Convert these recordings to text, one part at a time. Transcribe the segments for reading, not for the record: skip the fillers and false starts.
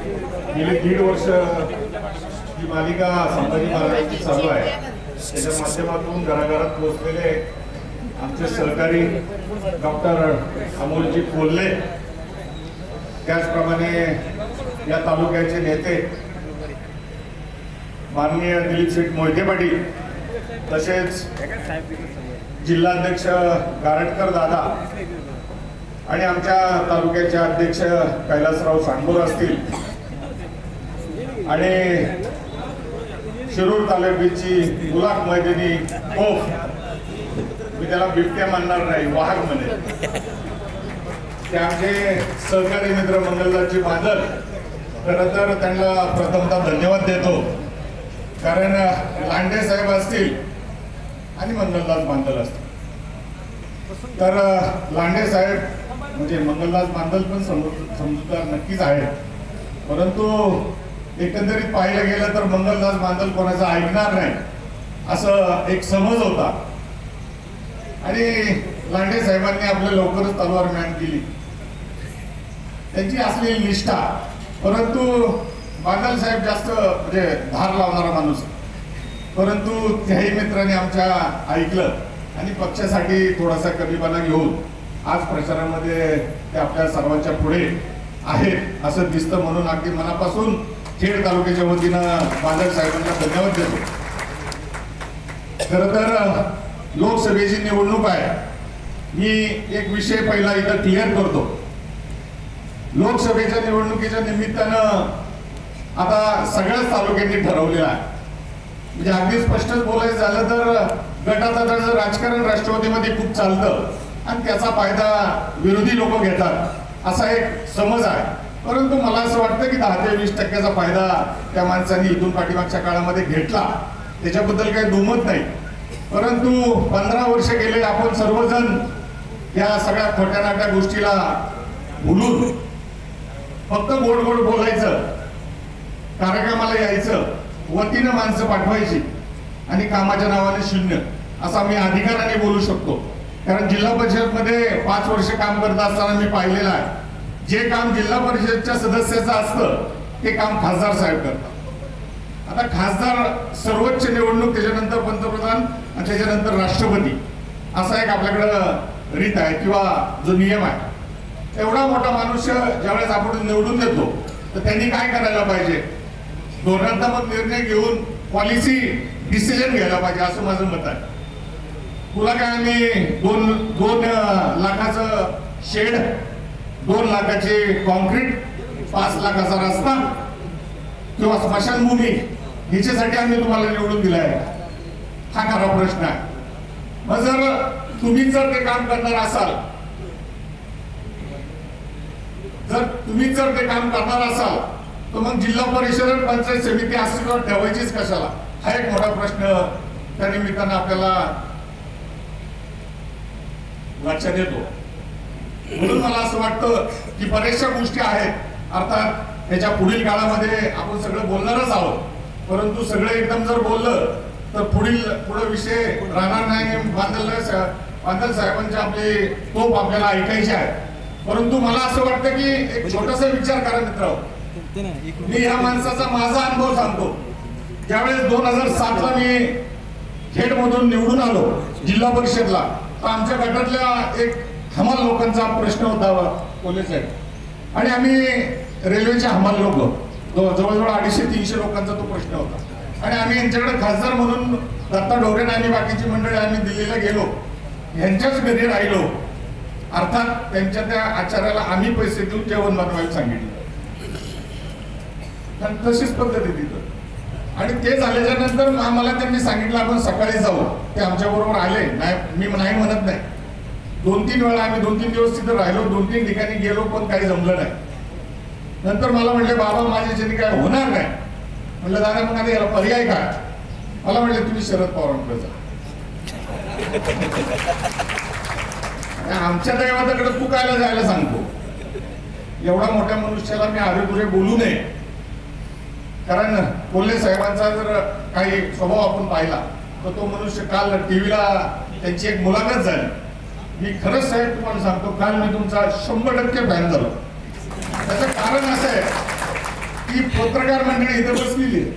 गेली 1.5 वर्ष ही मालिका संभाजी महाराजांची चालू आहे। त्याच्या माध्यमातून घराघरात पोहोचलेले आमचे सहकारी डॉक्टर अमोलजी कोल्हे, त्याचप्रमाणे या तालुक्याचे नेते माननीय दिलीप शेठ मोहिते पाटील, तसेच जिल्हाध्यक्ष गारटकर दादा आणि आमच्या तालुक्याचे अध्यक्ष कैलासराव सांगोर असतील आणि शिरूर तालुक्याची गुलाब मैदानी तोफ, मी त्याला बिबट्या मानणार नाही, वाघ म्हणे, ते आमचे सहकारी मित्र मंगलदासजी बांदल, खरं तर त्यांना प्रथमतः धन्यवाद देतो, कारण लांडे साहेब असतील आणि मंगलदास बांदल असतील तर लांडे साहेब म्हणजे मंगलदास बांदल पण समजूतदार नक्कीच आहे, परंतु एकंदरीत पाहिलं गेलं तर मंगलदास बांदल कोणाचं ऐकणार नाही असं एक समज होता आणि लांडे साहेबांनी आपल्या लवकरच तलवार मॅन केली, त्यांची असलेली निष्ठा। परंतु बांदल साहेब जास्त म्हणजे धार लावणारा माणूस, परंतु त्याही मित्रांनी आमच्या ऐकलं आणि पक्षासाठी थोडासा कमीपणा घेऊन आज प्रचारामध्ये ते आपल्या सर्वांच्या पुढे आहेत असं दिसतं, म्हणून अगदी मनापासून खेड तालुक्याच्या वतीनं बांदल साहेबांना धन्यवाद देतो। खरं तर लोकसभेची निवडणूक आहे, मी एक विषय पहिला इथं क्लिअर करतो। लोकसभेच्या निवडणुकीच्या निमित्तानं आता सगळ्याच तालुक्यांनी ठरवलेलं आहे, म्हणजे अगदी स्पष्टच बोलायचं झालं तर गटातटाचं राजकारण राष्ट्रवादीमध्ये खूप चालतं आणि त्याचा फायदा विरोधी लोक घेतात असा एक समज आहे, परंतु मला असं वाटतं की 10 ते 20% फायदा त्या माणसांनी इथून पाठीमागच्या काळामध्ये घेतला, त्याच्याबद्दल काही दुमत नाही, परंतु 15 वर्ष गेले आपण सर्वजण या सगळ्या खोट्या नाट्या गोष्टीला भुलून फक्त गोड गोड बोलायचं, कार्यक्रमाला यायचं, वतीनं माणसं पाठवायची आणि कामाच्या नावाने शून्य असा मी अधिकाराने बोलू शकतो, कारण जिल्हा परिषदमध्ये 5 वर्ष काम करत असताना मी पाहिलेलं आहे, जे काम जिल्हा परिषदच्या सदस्याचं असतं ते काम खासदार साहेब करतात। आता खासदार सर्वोच्च निवडणूक, त्याच्यानंतर पंतप्रधान आणि त्याच्यानंतर राष्ट्रपती असा एक आपल्याकडं रीत आहे किंवा जो नियम आहे। एवढा मोठा माणूस ज्यावेळेस आपण निवडून देतो तर त्यांनी काय करायला पाहिजे, धोरणात्मक निर्णय घेऊन पॉलिसी डिसिजन घ्यायला पाहिजे असं माझं मत आहे। तुला काय आम्ही 2 लाखाचं शेड, 2 लाखाचे कॉन्क्रीट, 5 लाखाचा रस्ता किंवा स्मशानभूमी ह्याच्यासाठी आम्ही तुम्हाला निवडून दिला आहे, हा खरा प्रश्न आहे। मग जर तुम्ही जर ते काम करणार असाल, तर मग जिल्हा परिषद पंचायत समिती अस्तित्वात ठेवायचीच कशाला, हा एक मोठा प्रश्न त्या निमित्तानं आपल्याला लक्षात येतो। म्हणून मला असं वाटतं की बऱ्याचशा गोष्टी आहेत, अर्थात त्याच्या पुढील काळामध्ये आपण सगळं बोलणारच आहोत, परंतु सगळं एकदम जर बोललं तर पुढे विषय राहणार नाही। बांदल साहेबांचे आपले तोप आपल्याला ऐकायचे आहे, परंतु मला असं वाटतं की एक छोटासा विचार करा मित्र, मी या माणसाचा माझा अनुभव सांगतो। ज्यावेळेस 2007ला मी खेडमधून निवडून आलो जिल्हा परिषदला, तर आमच्या गटातल्या एक हमाल लोकांचा प्रश्न होता कोल्हे साहेब, आणि आम्ही रेल्वेचे हमाल लोक जवळजवळ 250-300 लोकांचा तो प्रश्न होता, आणि आम्ही यांच्याकडे खासदार म्हणून दत्ता ढोरे आणि बाकीची मंडळी आम्ही दिल्लीला गेलो, यांच्याच घरी राहिलो, अर्थात त्यांच्या त्या आचार्याला आम्ही पैसे देऊन जेवण बनवायला सांगितलं, तशीच पद्धती तिथं। आणि ते झाल्याच्या नंतर आम्हाला त्यांनी सांगितलं आपण सकाळी जाऊ, ते आमच्या बरोबर आले, मी नाही म्हणत नाही, 2-3 वेळा आम्ही 2-3 दिवस तिथं राहिलो, 2-3 ठिकाणी गेलो, पण काही जमलं नाही। नंतर मला म्हणले बाबा माझ्याच्याने काय होणार नाही, म्हणलं दादा मग आता याला पर्याय काय, मला म्हणले तुम्ही शरद पवारांकडे जा, आमच्या दैवताकडे तू कायला जायला सांगतो, एवढा मोठ्या मनुष्याला मी अरेबुरे बोलू नये, कारण कोल्हे साहेबांचा जर काही स्वभाव आपण पाहिला तर तो मनुष्य काल टीव्हीला त्यांची एक मुलाखत झाली, मी खरंच साहेब तुम्हाला सांगतो, काल मी तुमचा 100% फॅन झालो। त्याचं कारण असं आहे ती पत्रकार मंडळी इथं बसलेली आहे.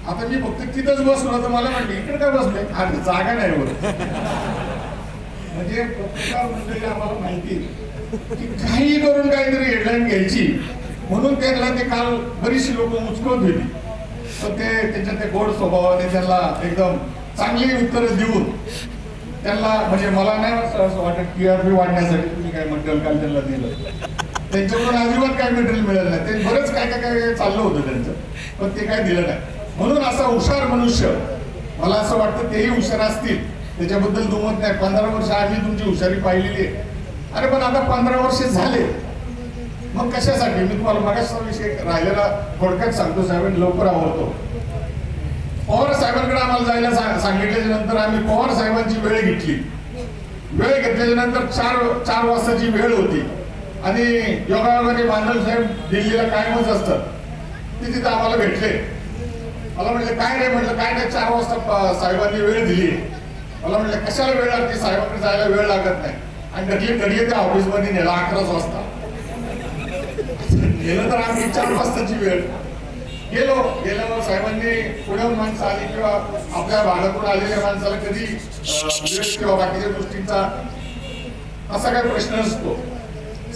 आता मी फक्त तिथंच बसलो तर मला म्हटलं इकडे काय बसले, आता जागा नाही होत. म्हणजे पत्रकार मंडळी आम्हाला माहिती की काही करून काहीतरी हेडलाईन घ्यायची म्हणून त्यांना ते काल बरीचशी लोक उचकत होती. तर ते त्याच्या ते गोड स्वभावाने त्यांना एकदम चांगली उत्तरं देऊन त्यांना म्हणजे मला नाही असं वाटत TRP वाढण्यासाठी तुम्ही काय मटेरियल काल त्यांना दिलं. त्यांच्याकडून अजिबात काय मटेरियल मिळालं नाही. ते बरंच काय काय काय चाललं होतं त्यांचं, पण ते काय दिलं नाही. म्हणून असा हुशार मनुष्य, मला असं वाटतं तेही हुशार असतील, त्याच्याबद्दल दुमत नाही. 15 वर्ष आम्ही तुमची हुशारी पाहिलेली आहे. अरे पण आता 15 वर्ष झाले, मग कशासाठी? मी तुम्हाला मागासचा विषय राहिलेला थोडक्यात सांगतो साहेब, लवकर आवडतो. पवार साहेबांकडे आम्हाला जायला सांगितल्याच्या नंतर आम्ही पवार साहेबांची वेळ घेतली. वेळ घेतल्याच्या नंतर 4 वाजताची वेळ होती आणि योगायोगाने बांधल साहेब दिल्लीला कायमच असतात, ते तिथं आम्हाला भेटले. मला म्हटलं काय रे, म्हटलं काय नाही, 4 वाजता साहेबांनी वेळ दिली. मला म्हटलं कशाला वेळ लागते, साहेबांकडे जायला वेळ लागत नाही. आणि ढकले त्या ऑफिसमध्ये नेला 11 वाजता गेलं. तर आम्ही 4 वाजताची वेळ गेल्यावर साहेबांनी पुण्याहून माणसं आली किंवा आपल्या भागातून आलेल्या माणसाला कधी वेळ किंवा बाकीच्या गोष्टींचा असा काही प्रश्न नसतो.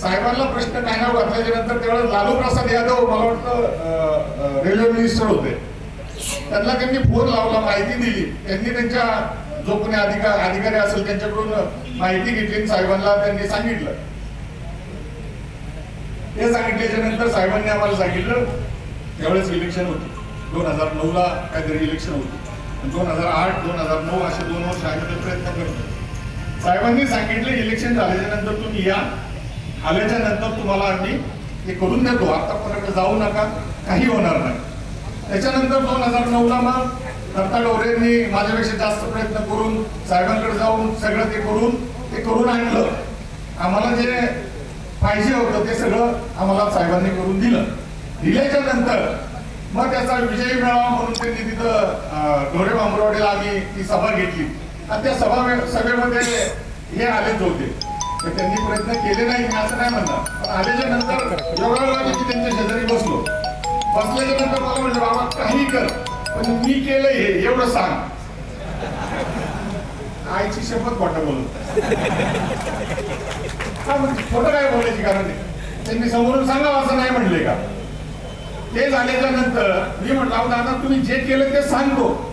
साहेबांना प्रश्न कानावर घातल्याच्या नंतर त्यावेळेस लालू प्रसाद यादव मला वाटतं रेल्वे मिनिस्टर होते, त्यांना त्यांनी फोन लावला, माहिती दिली. त्यांनी त्यांच्या जो कोणी अधिकारी असेल त्यांच्याकडून माहिती घेतली. साहेबांना त्यांनी सांगितलं. हे सांगितल्याच्या नंतर साहेबांनी आम्हाला सांगितलं त्यावेळेस इलेक्शन होती, 2009ला काहीतरी इलेक्शन होती. 2008, 2009 असे 2 वर्ष आम्ही प्रयत्न करतो. साहेबांनी सांगितलं इलेक्शन झाल्याच्या नंतर तुम्ही या, आल्याच्या नंतर तुम्हाला आम्ही हे करून देतो, आतापर्यंत जाऊ नका, काही होणार नाही. त्याच्यानंतर 2009ला मग दत्ता डोरेंनी माझ्यापेक्षा जास्त प्रयत्न करून साहेबांकडे जाऊन सगळं ते करून आणलं. आम्हाला जे पाहिजे होतं ते सगळं आम्हाला साहेबांनी करून दिल्याच्या नंतर मग त्याचा विजय मिळावा म्हणून त्यांनी तिथं ढोरे बांबरवाडीला आम्ही ती सभा घेतली आणि त्या सभेमध्ये हे आलेच होते. त्यांनी प्रयत्न केले नाही मी असं नाही म्हणणार, पण आल्याच्या नंतर योगायोगाने मी त्यांच्या शेजारी बसल्याच्या नंतर मला म्हटलं बाबा काही कर, पण मी केलं हे एवढं सांग. आईची शपथ खोटं बोलत खोटं काय बोलायची कारण नाही. त्यांनी समोरून सांगावं असं नाही म्हणले का. ते झाल्याच्या नंतर मी म्हटलं दादा तुम्ही जे केलं ते सांगतो,